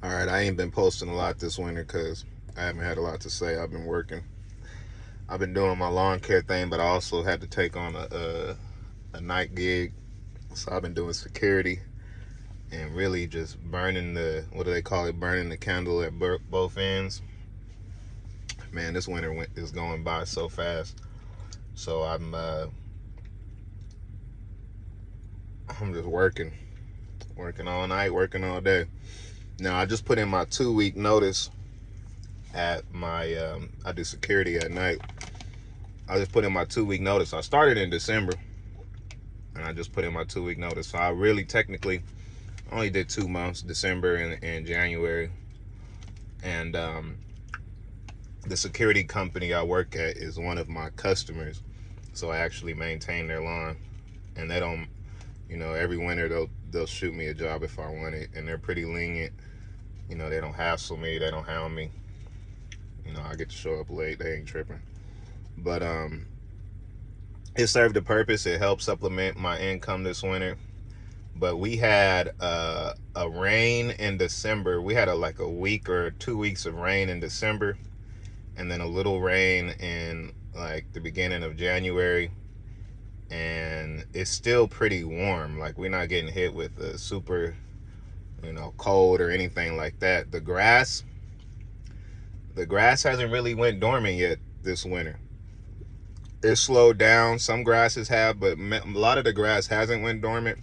All right, I ain't been posting a lot this winter because I haven't had a lot to say. I've been working. I've been doing my lawn care thing, but I also had to take on a night gig. So I've been doing security and really just burning the, what do they call it? Burning the candle at both ends. Man, this winter is going by so fast. So I'm just working all night, working all day. Now I just put in my 2 week notice at my I do security at night. I just put in my 2 week notice. I started in December and I just put in my 2 week notice. So I really technically only did 2 months, December and January. And the security company I work at is one of my customers. So I actually maintain their lawn. And they don't, every winter they'll shoot me a job if I want it. And they're pretty lenient. They don't hassle me, they don't hound me. I get to show up late, they ain't tripping. But it served a purpose. It helped supplement my income this winter. But we had a rain in December. We had like a week or 2 weeks of rain in December, and then a little rain in like the beginning of January. And it's still pretty warm. Like, we're not getting hit with a super, cold or anything like that. The grass hasn't really went dormant yet this winter. It's slowed down. Some grasses have, but a lot of the grass hasn't went dormant.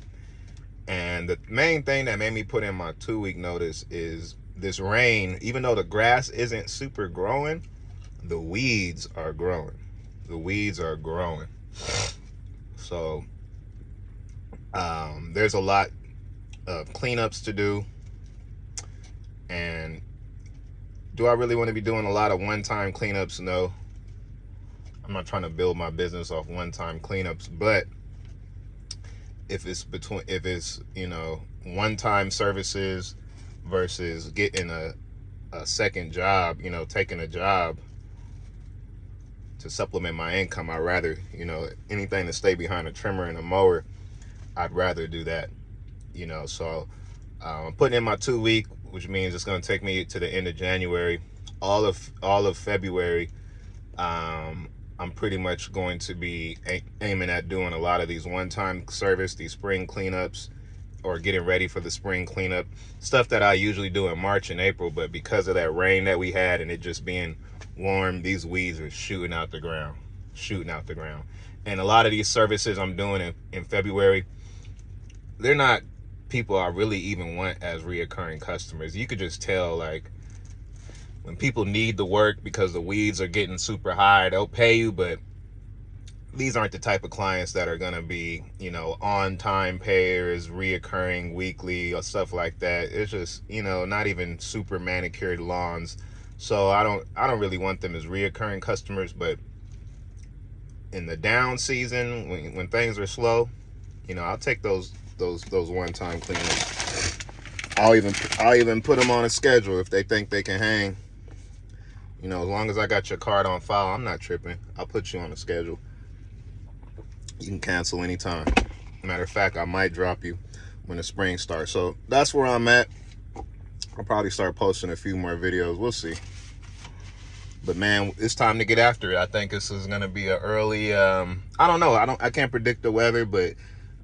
And the main thing that made me put in my 2 week notice is this rain. Even though the grass isn't super growing, the weeds are growing. So there's a lot of cleanups to do. And do I really want to be doing a lot of one-time cleanups? No. I'm not trying to build my business off one-time cleanups, but if it's one-time services versus getting a second job, taking a job to supplement my income, I'd rather, anything to stay behind a trimmer and a mower, I'd rather do that. So I'm putting in my 2 week, which means it's going to take me to the end of January. All of February, I'm pretty much going to be aiming at doing a lot of these one-time service, these spring cleanups, or getting ready for the spring cleanup, stuff that I usually do in March and April. But because of that rain that we had and it just being warm, these weeds are shooting out the ground. And a lot of these services I'm doing in February, they're not people I really even want as reoccurring customers. You could just tell, like, when people need the work because the weeds are getting super high, they'll pay you, but these aren't the type of clients that are going to be, on-time payers, reoccurring weekly or stuff like that. It's just, not even super manicured lawns. So I don't really want them as reoccurring customers. But in the down season, when things are slow, I'll take those one-time cleanups. I'll even put them on a schedule if they think they can hang. As long as I got your card on file, I'm not tripping. I'll put you on a schedule. You can cancel anytime. Matter of fact, I might drop you when the spring starts. So that's where I'm at. I'll probably start posting a few more videos. We'll see. But man, it's time to get after it. I think this is gonna be an early. I don't know. I can't predict the weather, but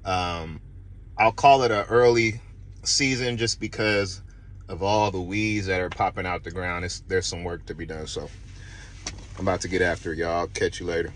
I'll call it an early season just because of all the weeds that are popping out the ground. There's some work to be done. So I'm about to get after it, y'all. I'll catch you later.